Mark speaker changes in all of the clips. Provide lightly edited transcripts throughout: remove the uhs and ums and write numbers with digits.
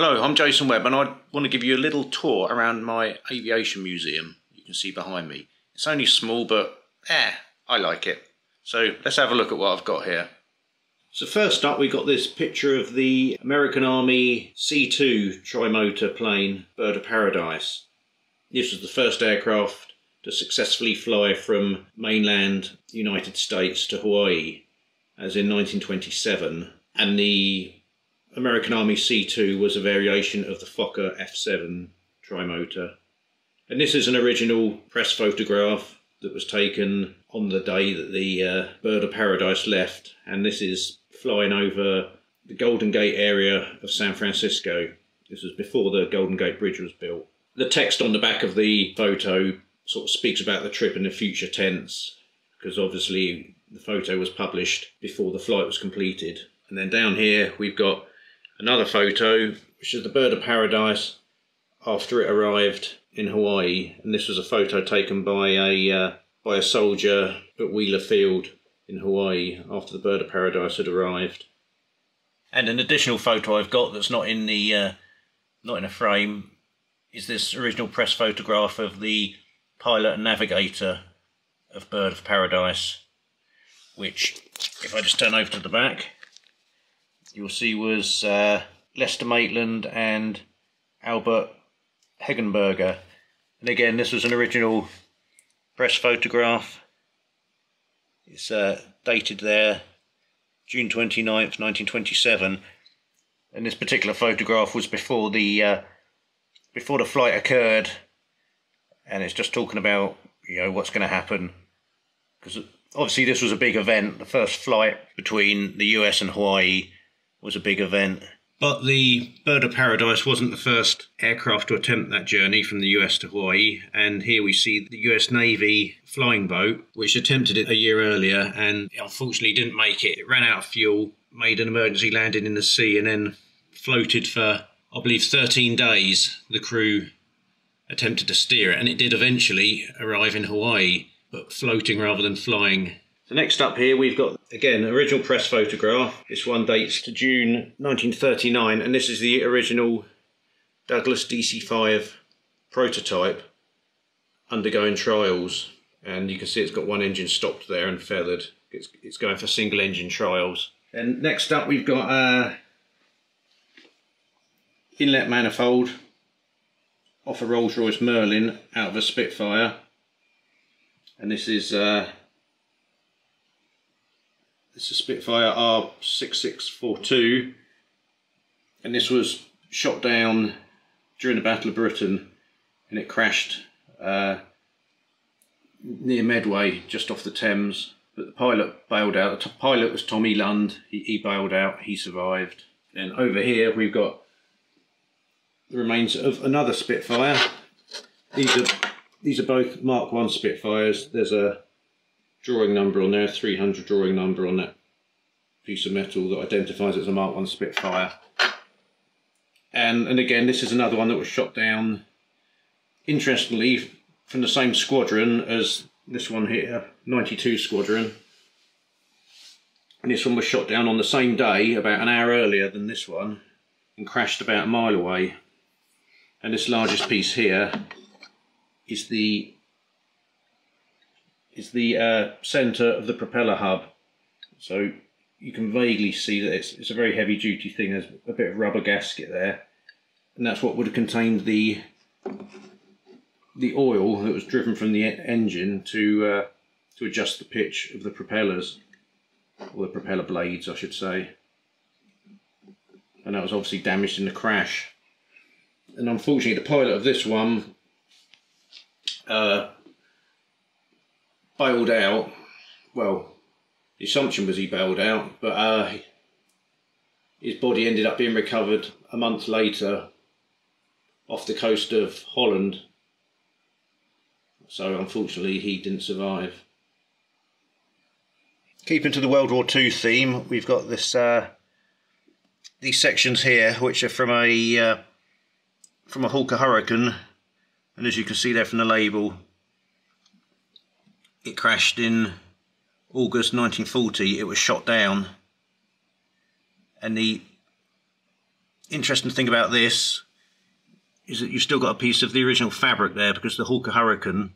Speaker 1: Hello, I'm Jason Webb and I want to give you a little tour around my aviation museum you can see behind me. It's only small but I like it. So let's have a look at what I've got here. So first up we got this picture of the American Army C-2 trimotor plane Bird of Paradise. This was the first aircraft to successfully fly from mainland United States to Hawaii, as in 1927, and the American Army C-2 was a variation of the Fokker F-7 trimotor. And this is an original press photograph that was taken on the day that the Bird of Paradise left, and this is flying over the Golden Gate area of San Francisco. This was before the Golden Gate Bridge was built. The text on the back of the photo sort of speaks about the trip in the future tense, because obviously the photo was published before the flight was completed. And then down here we've got another photo, which is the Bird of Paradise after it arrived in Hawaii, and this was a photo taken by a soldier at Wheeler Field in Hawaii after the Bird of Paradise had arrived. And an additional photo I've got that's not in the not in a frame is this original press photograph of the pilot and navigator of Bird of Paradise, which, if I just turn over to the back, you'll see was Lester Maitland and Albert Hegenberger. And again, this was an original press photograph. It's dated there June 29th, 1927, and this particular photograph was before the flight occurred, and it's just talking about, you know, what's going to happen, because obviously this was a big event. The first flight between the US and Hawaii was a big event. But the Bird of Paradise wasn't the first aircraft to attempt that journey from the US to Hawaii, and here we see the US Navy flying boat, which attempted it a year earlier and unfortunately didn't make it. It ran out of fuel, made an emergency landing in the sea, and then floated for, I believe, 13 days. The crew attempted to steer it, and it did eventually arrive in Hawaii, but floating rather than flying. So next up here we've got, again, original press photograph. This one dates to June 1939, and this is the original Douglas DC-5 prototype undergoing trials. And you can see it's got one engine stopped there and feathered. It's going for single engine trials. And next up we've got inlet manifold off a Rolls-Royce Merlin out of a Spitfire. And this is it's a Spitfire R6642, and this was shot down during the Battle of Britain, and it crashed near Medway, just off the Thames. But the pilot bailed out. The pilot was Tommy Lund. He bailed out. He survived. And over here we've got the remains of another Spitfire. These are both Mark I Spitfires. There's a drawing number on there, 300 drawing number on that piece of metal that identifies it as a Mark I Spitfire. And again, this is another one that was shot down, interestingly, from the same squadron as this one here, 92 Squadron. And this one was shot down on the same day, about an hour earlier than this one, and crashed about a mile away. And this largest piece here is the centre of the propeller hub. So you can vaguely see that it's a very heavy duty thing. There's a bit of rubber gasket there, and that's what would have contained the oil that was driven from the engine to adjust the pitch of the propellers, or the propeller blades I should say. And that was obviously damaged in the crash. And unfortunately the pilot of this one bailed out. Well, the assumption was he bailed out, but his body ended up being recovered a month later off the coast of Holland. So unfortunately he didn't survive. Keeping to the World War II theme, we've got this these sections here, which are from a Hawker Hurricane, and as you can see there from the label, it crashed in August 1940. It was shot down, and the interesting thing about this is that you've still got a piece of the original fabric there, because the Hawker Hurricane,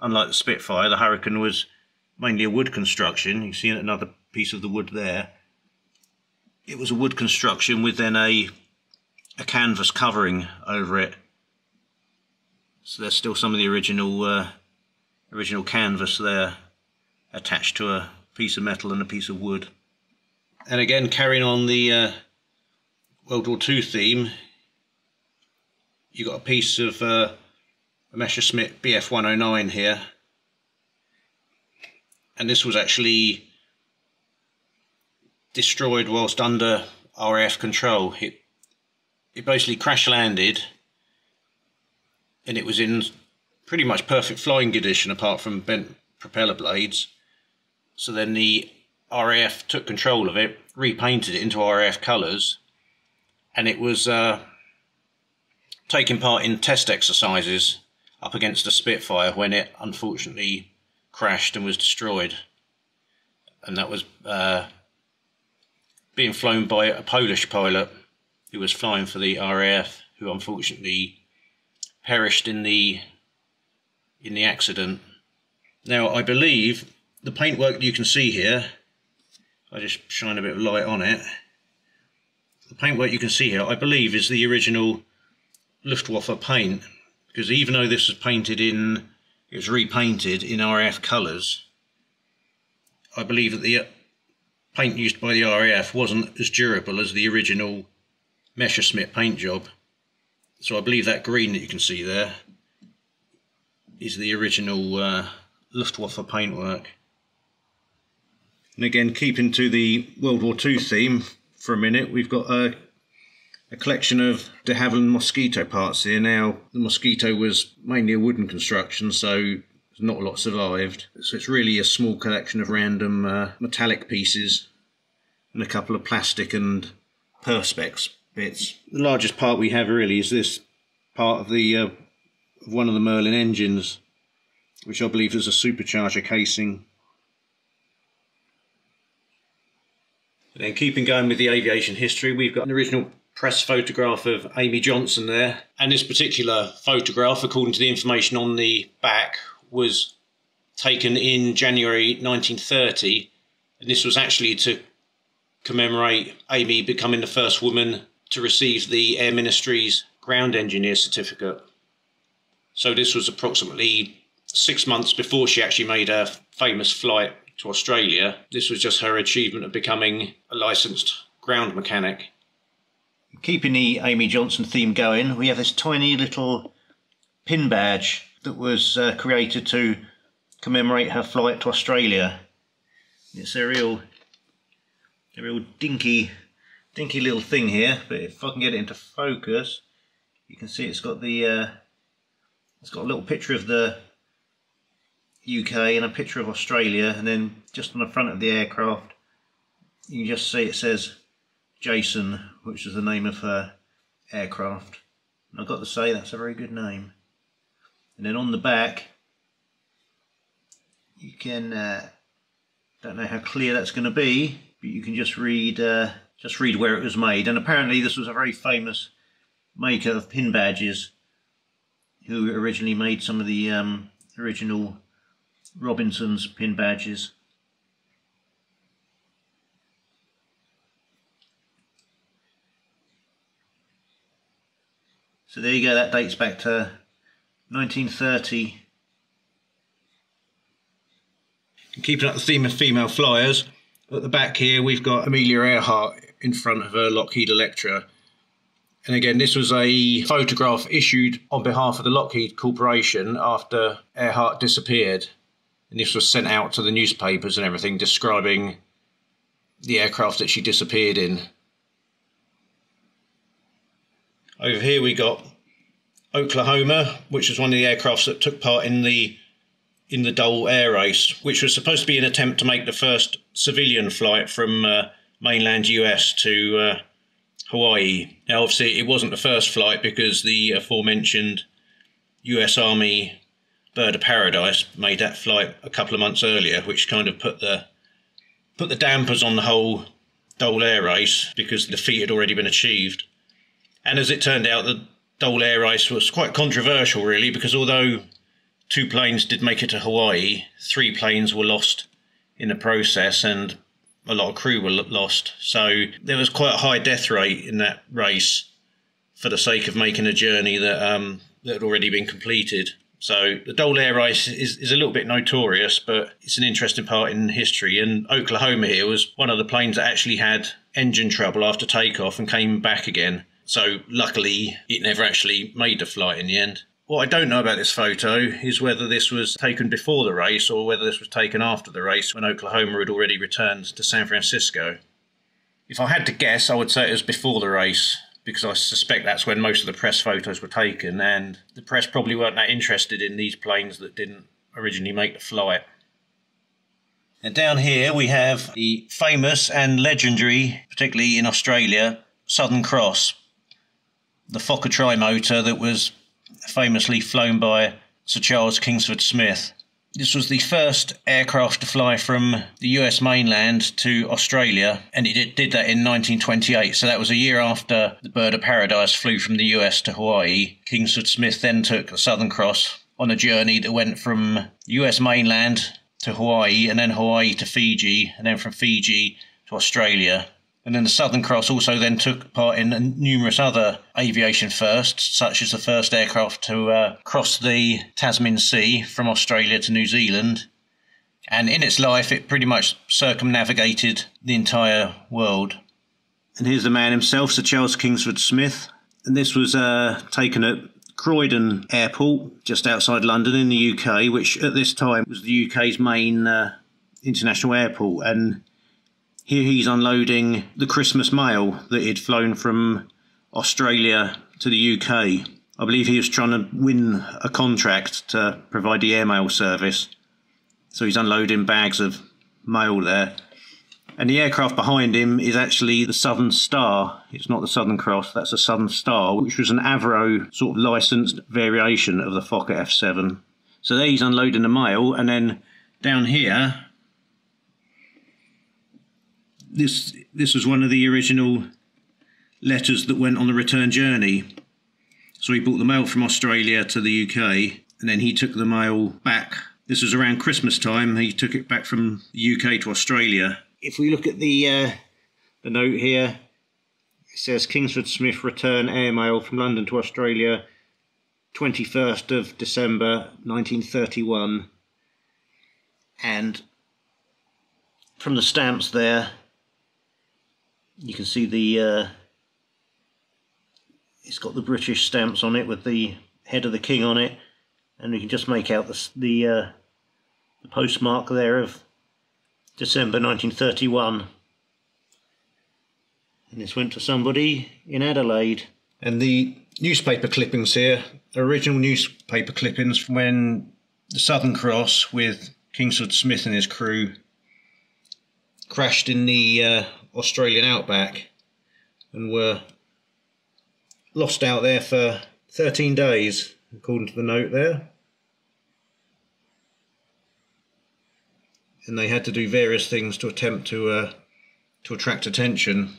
Speaker 1: unlike the Spitfire, the Hurricane was mainly a wood construction. You see another piece of the wood there. It was a wood construction with then a canvas covering over it. So there's still some of the original canvas there attached to a piece of metal and a piece of wood. And again, carrying on the World War II theme, you got a piece of a Messerschmitt Bf 109 here, and this was actually destroyed whilst under RAF control. It basically crash landed, and it was in pretty much perfect flying condition apart from bent propeller blades. So then the RAF took control of it, repainted it into RAF colours, and it was taking part in test exercises up against a Spitfire when it unfortunately crashed and was destroyed. And that was being flown by a Polish pilot who was flying for the RAF, who unfortunately perished in the accident. Now, I believe the paintwork that you can see here, I just shine a bit of light on it. The paintwork you can see here, I believe, is the original Luftwaffe paint, because even though this was it was repainted in RAF colours, I believe that the paint used by the RAF wasn't as durable as the original Messerschmitt paint job. So I believe that green that you can see there is the original Luftwaffe paintwork. And again, keeping to the World War II theme for a minute, we've got a collection of de Havilland Mosquito parts here. Now, the Mosquito was mainly a wooden construction, so not a lot survived. So it's really a small collection of random metallic pieces and a couple of plastic and perspex bits. The largest part we have really is this part of the one of the Merlin engines, which I believe is a supercharger casing. And then keeping going with the aviation history, we've got an original press photograph of Amy Johnson there. And this particular photograph, according to the information on the back, was taken in January 1930. And this was actually to commemorate Amy becoming the first woman to receive the Air Ministry's Ground Engineer Certificate. So this was approximately 6 months before she actually made her famous flight to Australia. This was just her achievement of becoming a licensed ground mechanic. Keeping the Amy Johnson theme going, we have this tiny little pin badge that was created to commemorate her flight to Australia. It's a real dinky little thing here, but if I can get it into focus, you can see it's got a little picture of the UK and a picture of Australia, and then just on the front of the aircraft you can just see it says Jason, which is the name of her aircraft. And I've got to say, that's a very good name. And then on the back you can don't know how clear that's going to be, but you can just read where it was made. And apparently this was a very famous maker of pin badges who originally made some of the original Robinson's pin badges. So there you go, that dates back to 1930. And keeping up the theme of female flyers, at the back here we've got Amelia Earhart in front of her Lockheed Electra. And again, this was a photograph issued on behalf of the Lockheed Corporation after Earhart disappeared. And this was sent out to the newspapers and everything, describing the aircraft that she disappeared in. Over here we got Oklahoma, which was one of the aircrafts that took part in the Dole Air Race, which was supposed to be an attempt to make the first civilian flight from mainland US to Hawaii. Now obviously it wasn't the first flight, because the aforementioned US Army Bird of Paradise made that flight a couple of months earlier, which kind of put the dampers on the whole Dole Air Race, because the feat had already been achieved. And as it turned out, the Dole Air Race was quite controversial, really, because although 2 planes did make it to Hawaii, 3 planes were lost in the process, and a lot of crew were lost. So there was quite a high death rate in that race for the sake of making a journey that had already been completed. So the Dole Air Race is a little bit notorious, but it's an interesting part in history. And Oklahoma here was one of the planes that actually had engine trouble after takeoff and came back again. So luckily, it never actually made the flight in the end. What I don't know about this photo is whether this was taken before the race or whether this was taken after the race when Oklahoma had already returned to San Francisco. If I had to guess, I would say it was before the race, because I suspect that's when most of the press photos were taken, and the press probably weren't that interested in these planes that didn't originally make the flight. And down here we have the famous and legendary, particularly in Australia, Southern Cross, the Fokker trimotor that was famously flown by Sir Charles Kingsford Smith. This was the first aircraft to fly from the US mainland to Australia, and it did that in 1928, so that was a year after the Bird of Paradise flew from the US to Hawaii. Kingsford Smith then took the Southern Cross on a journey that went from the US mainland to Hawaii, and then Hawaii to Fiji, and then from Fiji to Australia. And then the Southern Cross also then took part in numerous other aviation firsts, such as the first aircraft to cross the Tasman Sea from Australia to New Zealand. And in its life, it pretty much circumnavigated the entire world. And here's the man himself, Sir Charles Kingsford Smith. And this was taken at Croydon Airport, just outside London in the UK, which at this time was the UK's main international airport. And here he's unloading the Christmas mail that he'd flown from Australia to the UK. I believe he was trying to win a contract to provide the airmail service. So he's unloading bags of mail there. And the aircraft behind him is actually the Southern Star. It's not the Southern Cross, that's the Southern Star, which was an Avro sort of licensed variation of the Fokker F7. So there he's unloading the mail, and then down here, This was one of the original letters that went on the return journey. So he brought the mail from Australia to the UK, and then he took the mail back. This was around Christmas time. He took it back from the UK to Australia. If we look at the note here, it says Kingsford Smith return airmail from London to Australia, 21st of December 1931. And from the stamps there, you can see it's got the British stamps on it with the head of the king on it, and you can just make out the postmark there of December 1931. And this went to somebody in Adelaide. And the newspaper clippings here are original newspaper clippings from when the Southern Cross with Kingsford Smith and his crew crashed in the Australian outback and were lost out there for 13 days, according to the note there. And they had to do various things to attempt to attract attention,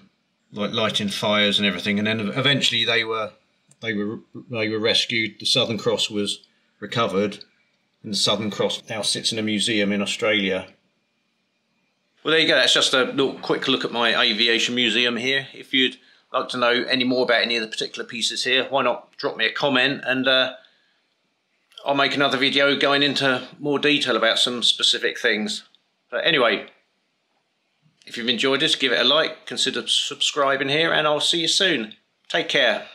Speaker 1: like lighting fires and everything. And then eventually they were rescued. The Southern Cross was recovered, and the Southern Cross now sits in a museum in Australia. Well, there you go. That's just a little quick look at my aviation museum here. If you'd like to know any more about any of the particular pieces here, why not drop me a comment, and I'll make another video going into more detail about some specific things. But anyway, if you've enjoyed this, give it a like, consider subscribing here, and I'll see you soon. Take care.